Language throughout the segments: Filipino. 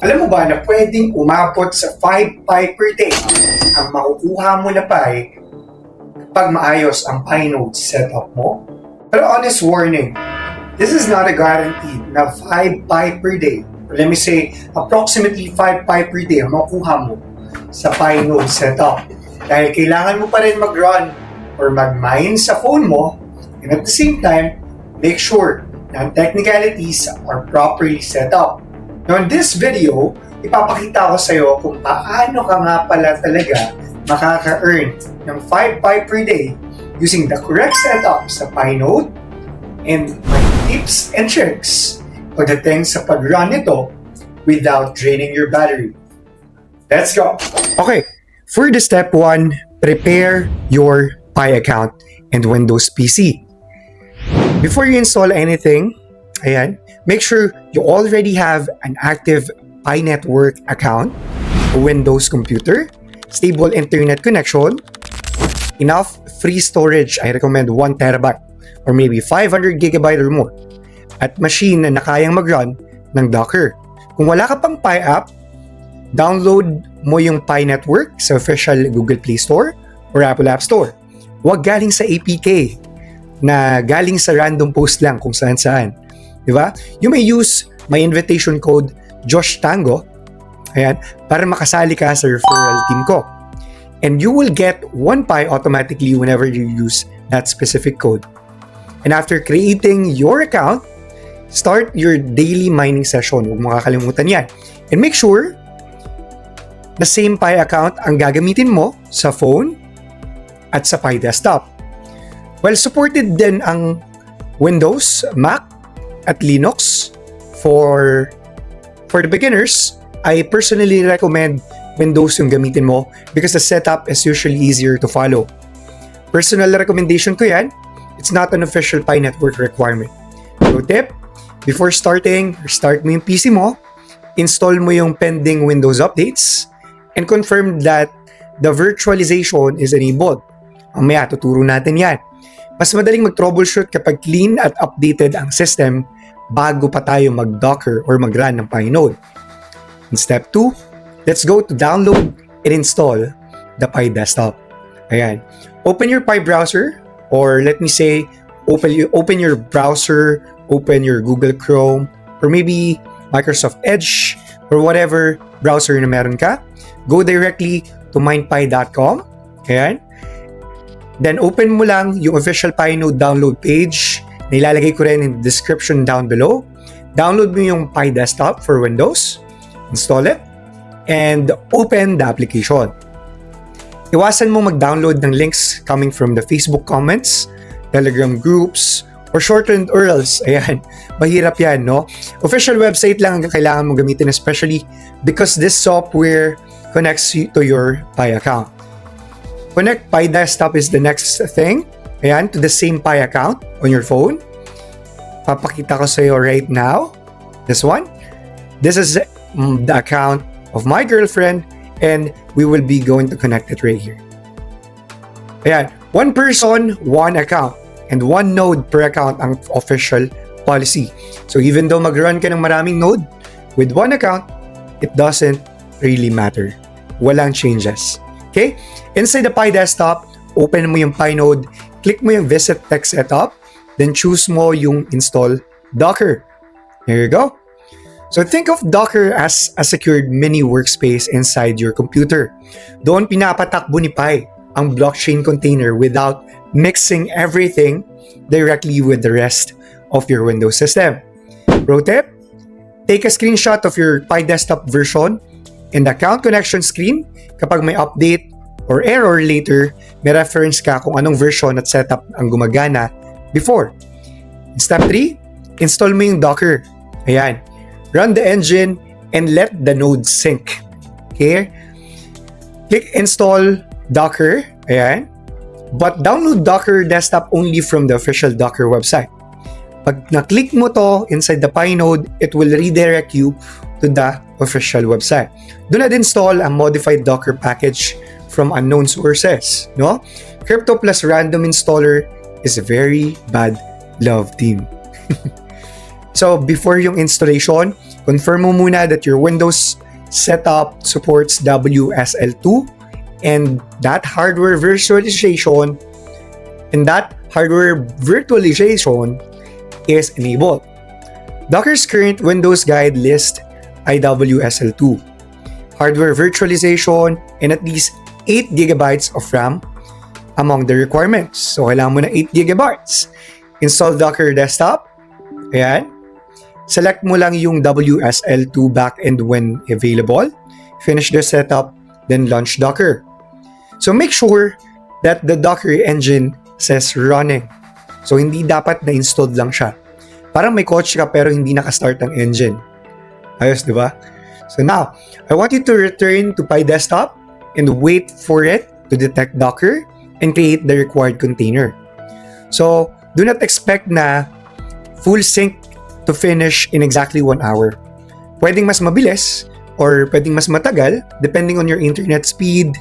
Alam mo ba na pwedeng umabot sa 5 Pi per day ang makukuha mo na Pi kapag maayos ang Pi node setup mo? Pero honest warning, this is not a guarantee na 5 Pi per day, or let me say, approximately 5 Pi per day ang makukuha mo sa Pi node setup. Dahil kailangan mo pa rin mag-run or mag-mine sa phone mo, and at the same time, make sure na ang technicalities are properly set up. Now in this video, ipapakita ko sa iyo kung paano ka nga pala talaga makaka-earn ng 5 Pi per day using the correct setup sa Pi node and my tips and tricks pagdating sa pag-run nito without draining your battery. Let's go! Okay, for the step 1, prepare your Pi account and Windows PC. Before you install anything, make sure you already have an active Pi network account, a Windows computer, stable internet connection, enough free storage. I recommend 1 terabyte or maybe 500 gigabyte or more, at machine na kayang mag-run ng Docker. Kung wala ka pang Pi app, download mo yung Pi network sa official Google Play Store or Apple App Store. Huwag galing sa APK na galing sa random post lang kung saan-saan. Diba? You may use my invitation code Josh Tango para makasali ka sa referral team ko. And you will get 1 Pi automatically whenever you use that specific code. And after creating your account, start your daily mining session. Huwag mo kakalimutan yan. And make sure na same Pi account ang gagamitin mo sa phone at sa Pi desktop. Well, supported din ang Windows, Mac, at Linux. For the beginners, I personally recommend Windows yung gamitin mo because the setup is usually easier to follow. Personal recommendation ko yan. It's not an official Pi network requirement. Pro tip, before starting, start mo yung PC mo, install mo yung pending Windows updates, and confirm that the virtualization is enabled. Mamaya, tuturo natin yan. Mas madaling mag-troubleshoot kapag clean at updated ang system bago pa tayo mag-Docker or mag-run ng Pi node. In step 2, let's go to download and install the Pi desktop. Ayan. Open your Pi browser, or let me say, open your browser, open your Google Chrome, or maybe Microsoft Edge, or whatever browser na meron ka. Go directly to mindpi.com. Ayan. Then open mo lang yung official Pi node download page na ilalagay ko rin in the description down below. Download mo yung Pi desktop for Windows, install it, and open the application. Iwasan mo mag-download ng links coming from the Facebook comments, Telegram groups, or shortened URLs. Ayan, mahirap yan, no? Official website lang ang kailangan mo gamitin, especially because this software connects you to your Pi account. Connect Pi desktop is the next thing. Ayan, to the same Pi account on your phone. Papakita ko sa iyo right now. This one. This is the account of my girlfriend, and we will be going to connect it right here. Ayan, 1 person, 1 account, and 1 node per account ang official policy. So even though mag-run ka ng maraming node, with 1 account, it doesn't really matter. Walang changes. Okay? Inside the Pi desktop, open mo yung Pi node, click mo yung Visit Tech Setup, then choose mo yung Install Docker. There you go. So think of Docker as a secured mini workspace inside your computer. Doon pinapatakbo ni Pi ang blockchain container without mixing everything directly with the rest of your Windows system. Pro tip, take a screenshot of your Pi desktop version and the account connection screen. Kapag may update or error later, may reference ka kung anong version at setup ang gumagana before. In step 3, install mo yung Docker. Ayan. Run the engine and let the node sync. Okay? Click install Docker. Ayan. But download Docker desktop only from the official Docker website. Pag na-click mo to inside the Pi node, it will redirect you to the official website. Do not install a modified Docker package from unknown sources, no? Crypto plus random installer is a very bad love team. So before yung installation, Confirm mo muna that your Windows setup supports WSL2 and that hardware virtualization is enabled. Docker's current Windows guide lists IWSL2, hardware virtualization, and at least 8 GB of RAM among the requirements. So, kailangan mo na 8 GB. Install Docker Desktop. Ayan. Select mo lang yung WSL2 backend when available. Finish the setup, then launch Docker. So, make sure that the Docker engine says running. So, hindi dapat na-installed lang siya. Parang may coach ka pero hindi nakastart ang engine. Ayos, di ba? So now, I want you to return to PyDesktop and wait for it to detect Docker and create the required container. So, do not expect na full sync to finish in exactly 1 hour. Pwedeng mas mabilis or pwedeng mas matagal depending on your internet speed,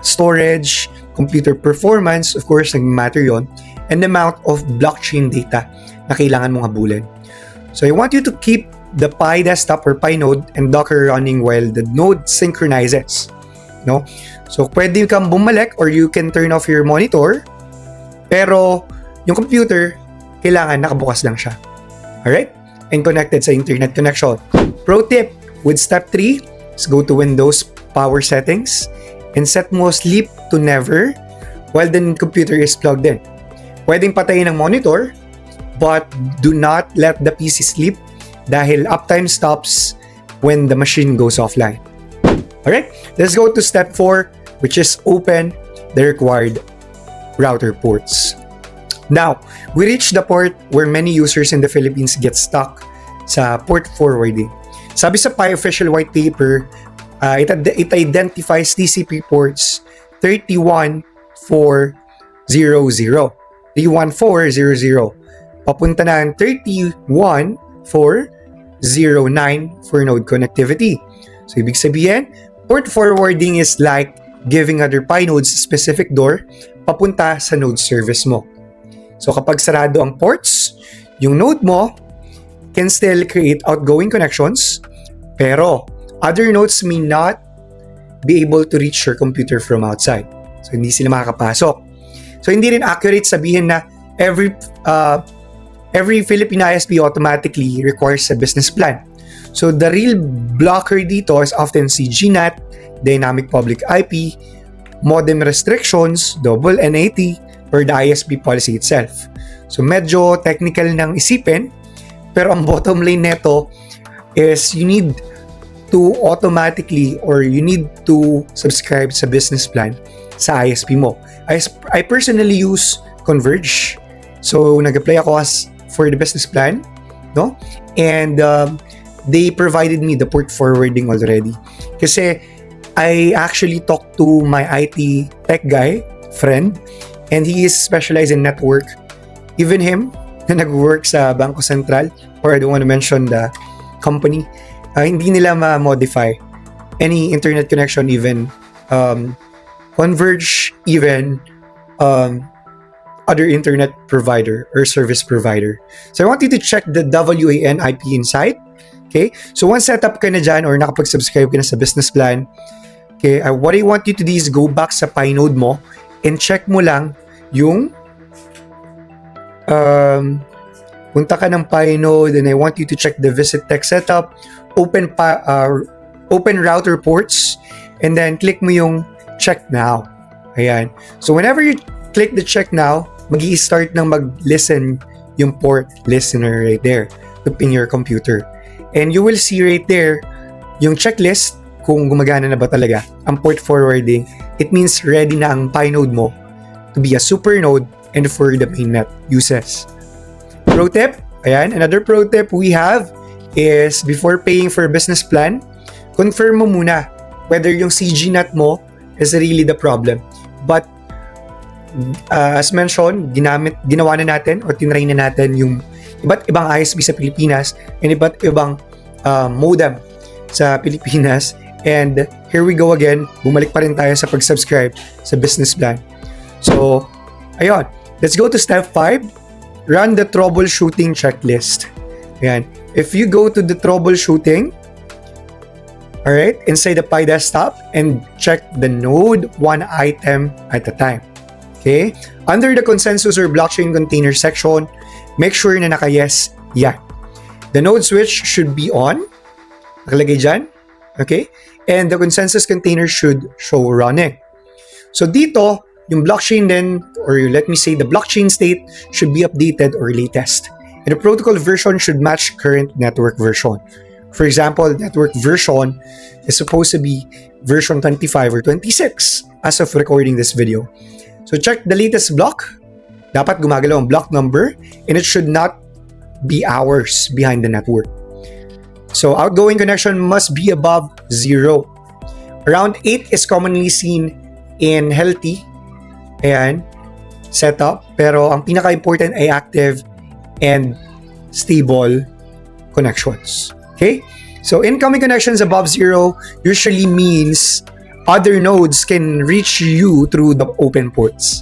storage, computer performance, of course, nag-matter yun, and the amount of blockchain data na kailangan mong habulin. So I want you to keep the PyDesktop or PyNode and Docker running while the node synchronizes. No? So pwede kang bumalik or you can turn off your monitor, pero yung computer, kailangan nakabukas lang siya. Alright? And connected sa internet connection. Pro tip, with step 3, let's go to Windows Power Settings and set mo sleep to never while the computer is plugged in. Pwedeng patayin ang monitor, but do not let the PC sleep dahil uptime stops when the machine goes offline. Alright, let's go to step 4, which is open the required router ports. Now, we reached the part where many users in the Philippines get stuck sa port forwarding. Sabi sa Pi official white paper, it identifies TCP ports 31400. 31400. Papunta na ang 31409 for node connectivity. So, ibig sabihin, port forwarding is like giving other Pi nodes specific door papunta sa node service mo. So, kapag sarado ang ports, yung node mo can still create outgoing connections, pero other nodes may not be able to reach your computer from outside. So, hindi sila makakapasok. So, hindi rin accurate sabihin na every Philippine ISP automatically requires a business plan. So, the real blocker dito is often CGNAT, Dynamic Public IP, modem restrictions, double NAT, or the ISP policy itself. So, medyo technical nang isipin, pero ang bottom line neto is you need to automatically or you need to subscribe sa business plan sa ISP mo. I personally use Converge. So, nag-apply ako for the business plan, no? And they provided me the port forwarding already. Kasi I actually talked to my IT tech guy, friend, and he is specialized in network. Even him, na nag-work sa Bangko Sentral, or I don't want to mention the company, hindi nila ma-modify any internet connection, even Converge, even other internet provider or service provider. So I want you to check the WAN IP inside. Okay? So once set up ka na dyan or nakapag-subscribe ka na sa business plan, okay, what I want you to do is go back sa PyNode mo and check mo lang yung punta ka ng PyNode, and I want you to check the visit text setup, open router ports, and then click mo yung check now. Ayan. So whenever you click the check now, mag-i-start ng mag-listen yung port listener right there in your computer. And you will see right there yung checklist kung gumagana na ba talaga ang port forwarding. It means ready na ang PyNode mo to be a super node and for the mainnet uses. Pro tip, ayan, another pro tip we have is before paying for a business plan, confirm mo muna whether yung CGNAT mo is really the problem. But as mentioned, ginawa na natin o tinry na natin yung iba't ibang ISP sa Pilipinas and iba't ibang modem sa Pilipinas. And here we go again, bumalik pa rin tayo sa pag-subscribe sa business plan. So, ayun, let's go to step 5. Run the troubleshooting checklist. Ayan. If you go to the troubleshooting, alright, inside the Pi desktop and check the node one item at a time. Okay? Under the consensus or blockchain container section, make sure na naka-yes yan. The node switch should be on. Nakalagay dyan. Okay? And the consensus container should show running. So dito, yung blockchain then, or let me say the blockchain state should be updated or latest. And the protocol version should match current network version. For example, network version is supposed to be version 25 or 26 as of recording this video. So check the latest block. Dapat gumagalaw ang block number and it should not be hours behind the network. So outgoing connection must be above 0. Around 8 is commonly seen in healthy setup, pero ang pinaka-important ay active and stable connections. Okay? So incoming connections above 0 usually means other nodes can reach you through the open ports.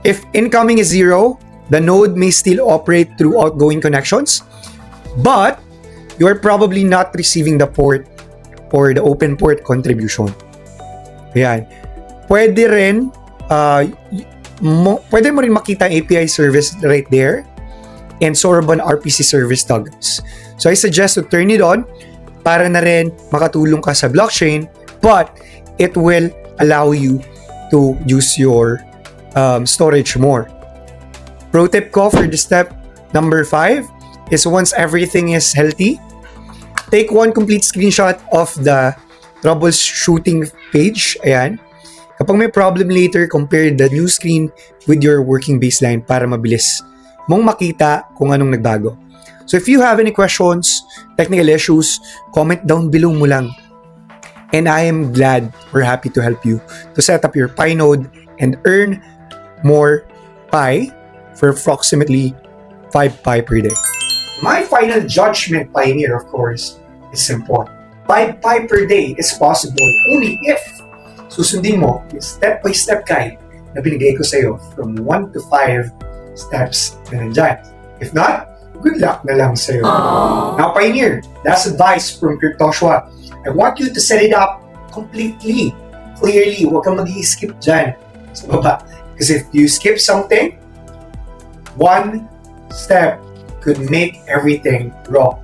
If incoming is 0, the node may still operate through outgoing connections, but you are probably not receiving the port or the open port contribution. Ayan. Pwede mo rin makita ang API service right there and Sorbonne RPC service toggles. So I suggest to turn it on para na rin makatulong ka sa blockchain, but it will allow you to use your storage more. Pro tip ko for the step number 5 is once everything is healthy, take one complete screenshot of the troubleshooting page. Ayan. Kapag may problem later, compare the new screen with your working baseline para mabilis mong makita kung anong nagbago. So if you have any questions, technical issues, comment down below mo lang. And I am glad or happy to help you to set up your Pi node and earn more Pi for approximately 5 Pi per day. My final judgment, Pioneer, of course, is simple. 5 Pi per day is possible only if susundin mo yung step-by-step guide na binigay ko sa'yo from 1 to 5 steps na nandyan. If not, good luck na lang sa'yo. Now, Pioneer, that's advice from Cryptoshua. I want you to set it up completely, clearly. Huwag kang mag-i-skip dyan sa baba. Because if you skip something, one step could make everything wrong.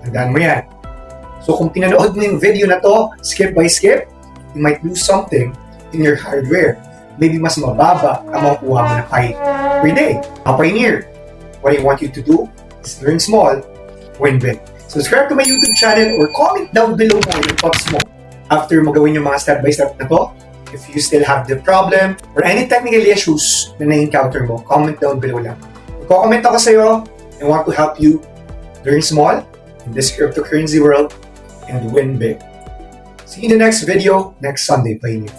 Tandaan mo yan. So kung pinanood mo yung video na to, skip by skip, you might lose something in your hardware. Maybe mas mababa ang makukuha mo na Pi per day. Pioneer, what I want you to do is learn small, win big. Subscribe to my YouTube channel or comment down below mo yung thoughts mo after magawin yung mga step-by-step na to. If you still have the problem or any technical issues na na-encounter mo, comment down below lang. Magko-comment ako sa'yo. I want to help you learn small in this cryptocurrency world and win big. See you in the next video next Sunday, Pioneer.